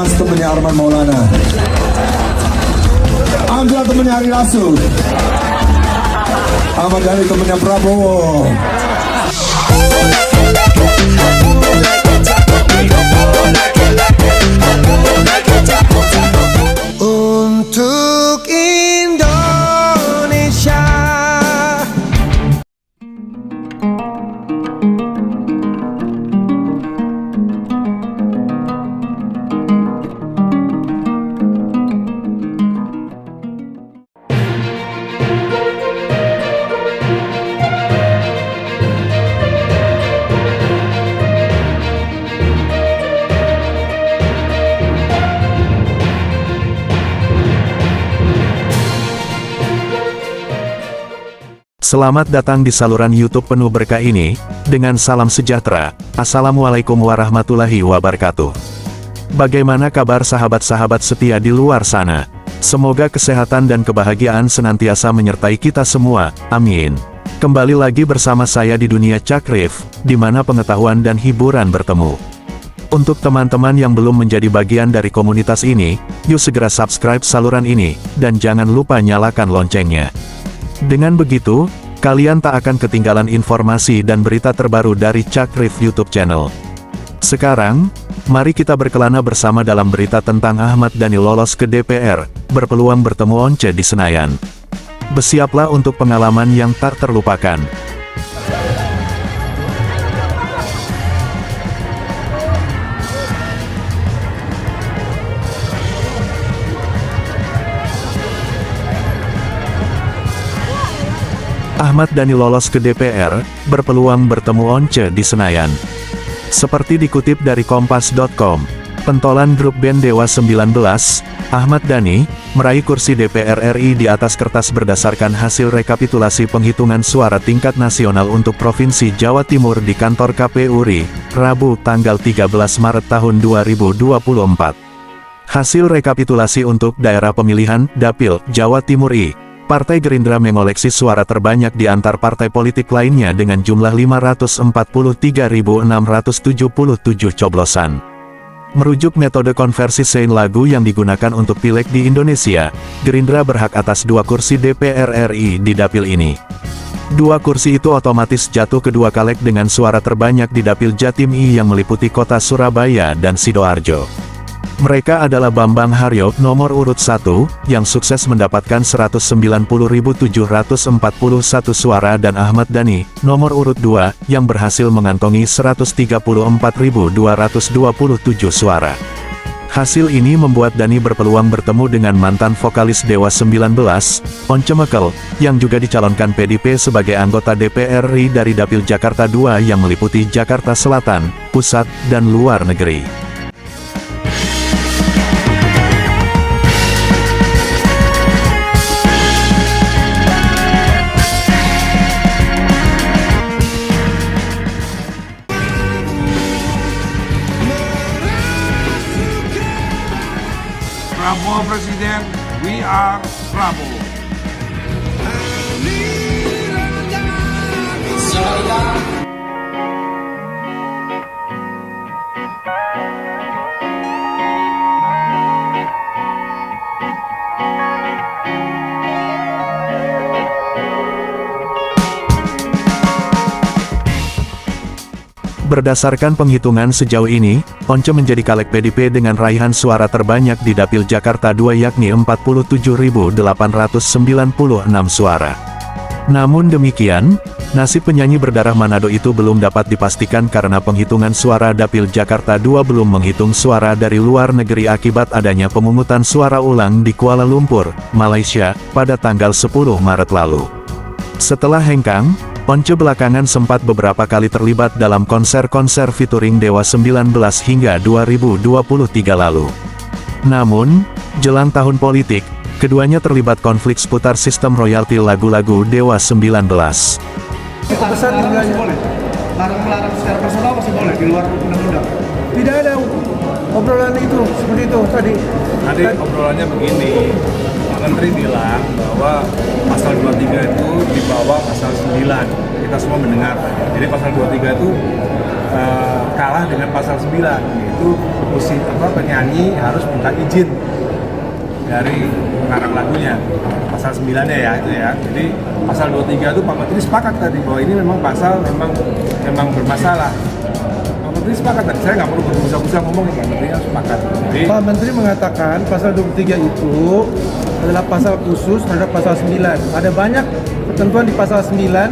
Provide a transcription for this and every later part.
Temennya Arman Maulana, Angga temennya Ari Lasso, Ahmad Dhani temennya Prabowo. Untuk Indonesia. Selamat datang di saluran YouTube penuh berkah ini, dengan salam sejahtera, Assalamualaikum warahmatullahi wabarakatuh. Bagaimana kabar sahabat-sahabat setia di luar sana? Semoga kesehatan dan kebahagiaan senantiasa menyertai kita semua, amin. Kembali lagi bersama saya di dunia Cakrif, di mana pengetahuan dan hiburan bertemu. Untuk teman-teman yang belum menjadi bagian dari komunitas ini, yuk segera subscribe saluran ini, dan jangan lupa nyalakan loncengnya. Dengan begitu, kalian tak akan ketinggalan informasi dan berita terbaru dari Cakrif YouTube channel. Sekarang, mari kita berkelana bersama dalam berita tentang Ahmad Dhani lolos ke DPR, berpeluang bertemu Once di Senayan. Bersiaplah untuk pengalaman yang tak terlupakan. Ahmad Dhani lolos ke DPR, berpeluang bertemu Once di Senayan. Seperti dikutip dari Kompas.com, pentolan grup band Dewa 19, Ahmad Dhani, meraih kursi DPR RI di atas kertas berdasarkan hasil rekapitulasi penghitungan suara tingkat nasional untuk Provinsi Jawa Timur di kantor KPU RI, Rabu tanggal 13 Maret tahun 2024. Hasil rekapitulasi untuk daerah pemilihan, Dapil, Jawa Timur I. Partai Gerindra mengoleksi suara terbanyak di antar partai politik lainnya dengan jumlah 543.677 coblosan. Merujuk metode konversi sein lagu yang digunakan untuk pileg di Indonesia, Gerindra berhak atas 2 kursi DPR RI di dapil ini. 2 kursi itu otomatis jatuh ke 2 caleg dengan suara terbanyak di dapil Jatim I yang meliputi kota Surabaya dan Sidoarjo. Mereka adalah Bambang Haryo, nomor urut 1, yang sukses mendapatkan 190.741 suara dan Ahmad Dhani, nomor urut 2, yang berhasil mengantongi 134.227 suara. Hasil ini membuat Dhani berpeluang bertemu dengan mantan vokalis Dewa 19, Once Mekel, yang juga dicalonkan PDIP sebagai anggota DPR RI dari Dapil Jakarta II yang meliputi Jakarta Selatan, Pusat, dan luar negeri. Prabowo Presiden, we are Prabowo. Berdasarkan penghitungan sejauh ini, Once menjadi caleg PDIP dengan raihan suara terbanyak di Dapil Jakarta II yakni 47.896 suara. Namun demikian, nasib penyanyi berdarah Manado itu belum dapat dipastikan karena penghitungan suara Dapil Jakarta II belum menghitung suara dari luar negeri akibat adanya pemungutan suara ulang di Kuala Lumpur, Malaysia, pada tanggal 10 Maret lalu. Setelah hengkang, Once belakangan sempat beberapa kali terlibat dalam konser-konser featuring Dewa 19 hingga 2023 lalu. Namun, jelang tahun politik, keduanya terlibat konflik seputar sistem royalti lagu-lagu Dewa 19. Pesan masih boleh? Larang-larang secara personal masih boleh di luar undang-undang? Tidak ada obrolan itu, seperti itu tadi. Tadi obrolannya begini, Pak Menteri bilang bahwa pasal 23 itu di bawah pasal 9. Kita semua mendengar. Jadi pasal 23 itu kalah dengan pasal 9, yaitu penyanyi harus minta izin dari pengarang lagunya. Pasal 9-nya ya itu ya. Jadi pasal 23 itu Pak Menteri sepakat tadi bahwa ini memang pasal memang bermasalah. Pak Menteri sepakat tadi, saya nggak perlu berbusa-busa ngomong, Pak Menteri sepakat. Jadi, Pak Menteri mengatakan pasal 23 itu adalah pasal khusus terhadap pasal 9. Ada banyak ketentuan di pasal 9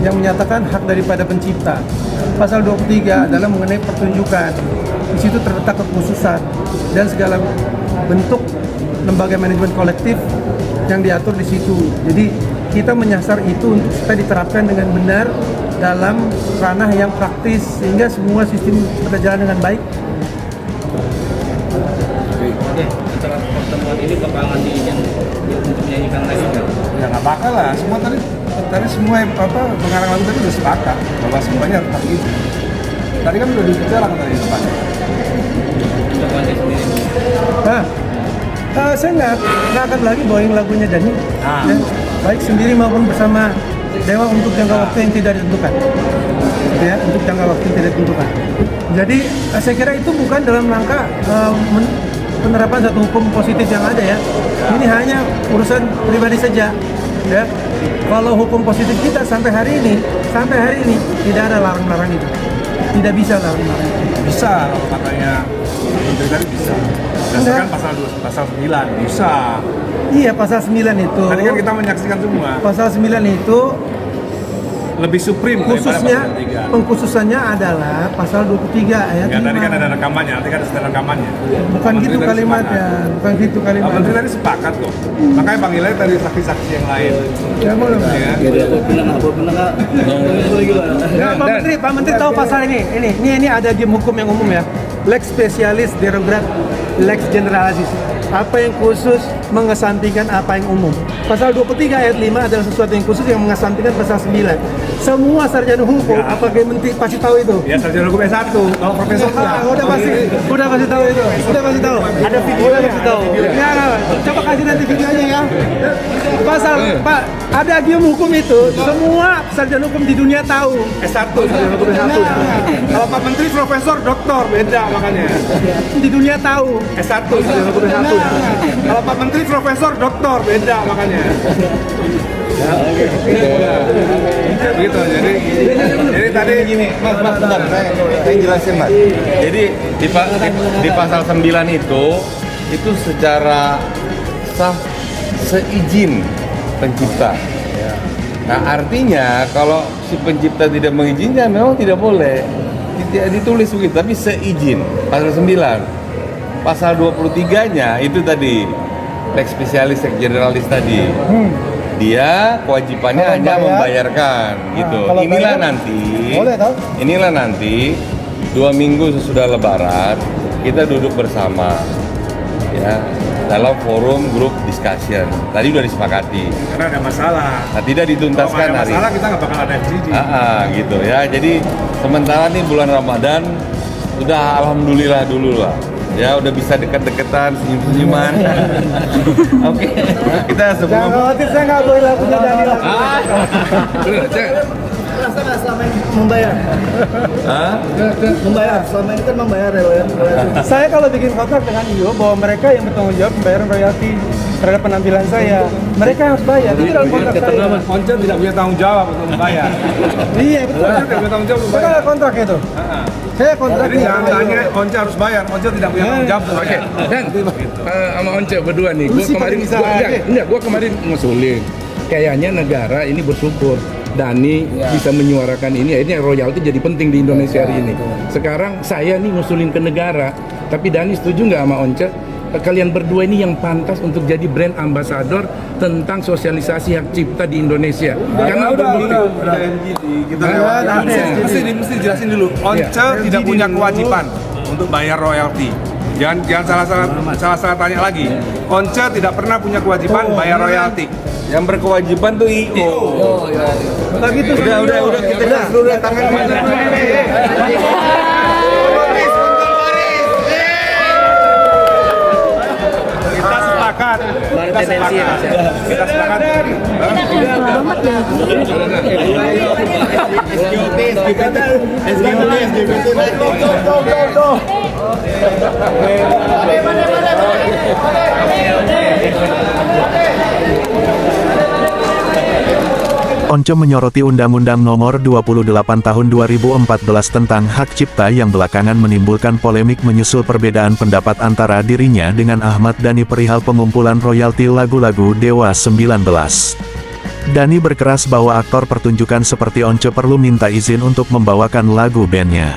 yang menyatakan hak daripada pencipta. Pasal 23 adalah mengenai pertunjukan. Di situ terletak kekhususan dan segala bentuk lembaga manajemen kolektif yang diatur di situ. Jadi kita menyasar itu untuk supaya diterapkan dengan benar dalam ranah yang praktis sehingga semua sistem berjalan dengan baik. Setelah pertemuan ini bakalan diizin untuk menyanyikan lagi nggak? ya nggak bakal lah. Semua tadi semua pengarang lagu tadi sudah sepakat bahwa semuanya tetap izin. Tadi kan udah dibicarakan tadi depan. Untuk Anda sendiri. Saya nggak akan lagi bawain lagunya Dani, Ah. ya, baik sendiri maupun bersama Dewa untuk jangka waktu yang tidak ditentukan, ya, untuk jangka waktu yang tidak ditentukan. Jadi saya kira itu bukan dalam rangka penerapan satu hukum positif yang ada ya. Ini hanya urusan pribadi saja, ya. Kalau hukum positif kita sampai hari ini tidak ada larang-larang itu, tidak bisa larang-larang itu. Bisa kalau katanya Menteri tadi bisa. Berdasarkan pasal 9 bisa. Iya, pasal 9 itu. Tadi kan kita menyaksikan semua. Pasal 9 itu Lebih supreme daripada khususnya pasal 3. pengkhususannya adalah pasal 23 ayat Ya, 5. tadi kan ada rekamannya, nanti kan ada rekamannya. Bukan Pak gitu Menteri tadi kalimatnya, sepakat. bukan gitu Pak kalimatnya. Menteri tadi sepakat kok. Makanya panggilannya tadi saksi-saksi yang lain. Ya, boleh. Ya. Nah, Pak Menteri tahu pasal ini. Ini ada game hukum yang umum ya. Lex specialis derogat lex generalis. Apa yang khusus mengesampingkan apa yang umum. Pasal 23 ayat 5 adalah sesuatu yang khusus yang mengesampingkan pasal 9. Semua sarjana hukum, Ya. apa game menteri pasti tahu itu. Ya, sarjana hukum S1. Kalau profesornya. Udah pasti tahu itu. Udah pasti tahu. Ada videonya pasti tahu. Ya, coba kasih nanti videonya ya. Pasal Pak, ada game hukum itu. Semua sarjana hukum di dunia tahu. S1, sarjana hukum S1. Kalau Pak Menteri profesor, doktor, beda makanya. Di dunia tahu. S1, sarjana hukum S1. Kalau Pak Menteri profesor, doktor, beda makanya. Ya, begitu. Jadi tadi Gini, Mas, bentar, saya jelasin, Mas. Jadi di pasal 9 itu secara sah seizin pencipta. Nah, artinya kalau si pencipta tidak mengizinkan memang tidak boleh. Tidak ditulis begitu, tapi seizin. Pasal 9. Pasal 23-nya itu tadi lex specialis, lex generalis tadi. Dia kewajibannya Kalau hanya bayar, membayarkan gitu. kalau Inilah bayar, nanti boleh tahu? Inilah nanti 2 minggu sesudah Lebaran kita duduk bersama ya dalam forum grup discussion. Tadi udah disepakati. karena ada masalah. Nah, tidak dituntaskan Kalau ada hari. masalah kita nggak bakal ada FGD. Gitu ya. Jadi sementara nih bulan Ramadan udah alhamdulillah dulu lah. Ya udah bisa deket-deketan, senyum-senyuman. Oke. Kita Jangan semua khawatir, saya nggak boleh lakunya dari Rasa nggak selama ini membayar? Membayar, selama ini kan membayar ya. Saya kalau bikin kontrak dengan IO bahwa mereka yang bertanggung jawab membayar royalti terhadap penampilan saya, mereka yang harus bayar. Itu dalam kontrak saya. Once tidak punya tanggung jawab untuk membayar. Iya betul. Once tidak punya tanggung jawab untuk Saya membayar. ada kontrak itu. Saya kontrak. Jadi jangan tanya Once harus bayar. Once tidak punya tanggung jawab untuk Oke, membayar. dan sama Once berdua nih, Lu sih paling bisa aja. gua kemarin ngusulin, kayaknya negara ini bersyukur Dani bisa menyuarakan ini, akhirnya royalti jadi penting di Indonesia hari ini. Sekarang saya nih ngusulin ke negara, tapi Dani setuju nggak sama Once? Kalian berdua ini yang pantas untuk jadi brand ambassador tentang sosialisasi hak cipta di Indonesia. Karena berbukti. Udah FGD. Kita mesti jelasin dulu. Once tidak punya kewajiban untuk bayar royalti. Jangan salah tanya lagi. Once tidak pernah punya kewajiban bayar royalti. yang berkewajiban tuh IO. Udah gitu. Udah kita dulu tangan. Kita sepakat sepakat. Kita sepakat. Kita sepakat. Once menyoroti Undang-Undang Nomor 28 Tahun 2014 tentang hak cipta yang belakangan menimbulkan polemik menyusul perbedaan pendapat antara dirinya dengan Ahmad Dhani perihal pengumpulan royalti lagu-lagu Dewa 19. Dhani berkeras bahwa aktor pertunjukan seperti Once perlu minta izin untuk membawakan lagu bandnya.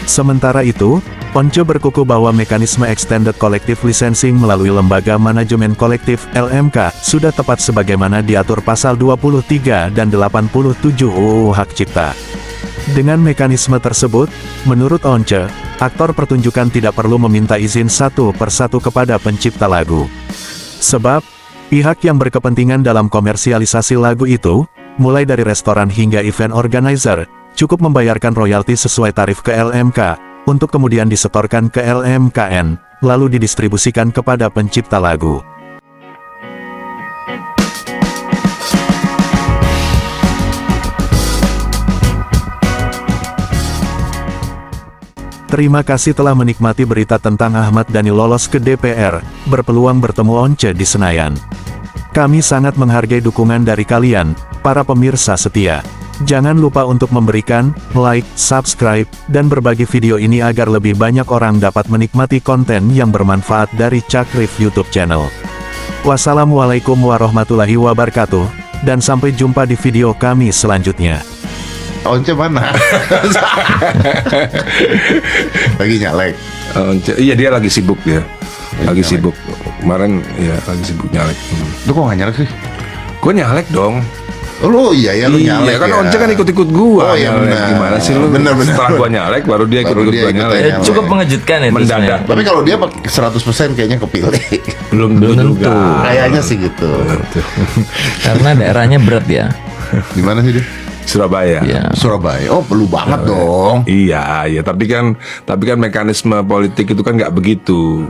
Sementara itu, Once berkuku bahwa mekanisme Extended Collective Licensing melalui Lembaga Manajemen Kolektif (LMK) sudah tepat sebagaimana diatur pasal 23 dan 87 UU Hak Cipta. Dengan mekanisme tersebut, menurut Once, aktor pertunjukan tidak perlu meminta izin satu persatu kepada pencipta lagu. Sebab, pihak yang berkepentingan dalam komersialisasi lagu itu, mulai dari restoran hingga event organizer, cukup membayarkan royalti sesuai tarif ke LMK, untuk kemudian disetorkan ke LMKN, lalu didistribusikan kepada pencipta lagu. Terima kasih telah menikmati berita tentang Ahmad Dhani lolos ke DPR, berpeluang bertemu Once di Senayan. Kami sangat menghargai dukungan dari kalian, para pemirsa setia. Jangan lupa untuk memberikan like, subscribe, dan berbagi video ini agar lebih banyak orang dapat menikmati konten yang bermanfaat dari Cakrif YouTube channel. Wassalamualaikum warahmatullahi wabarakatuh, dan sampai jumpa di video kami selanjutnya. Once mana? Lagi nyalek. Iya, dia lagi sibuk dia. Lagi sibuk. Kemarin ya lagi sibuk nyalek. Lu kok gak nyalek sih? Gue nyalek dong. Oh, lu iya ya, lu nyalek kan ya. Once kan ikut-ikut gua. Oh iya benar. Gimana sih lu? Benar. Setelah gua nyalek baru dia ikut-ikut gua nyalek. Cukup mengejutkan ya. Mendadak. Tapi kalau dia 100% kayaknya kepilih. Belum tentu. Kayaknya sih gitu. Karena daerahnya berat ya. Di mana sih dia? Surabaya. Ya. Surabaya. Oh, perlu banget dong. Iya, tapi kan mekanisme politik itu kan nggak begitu.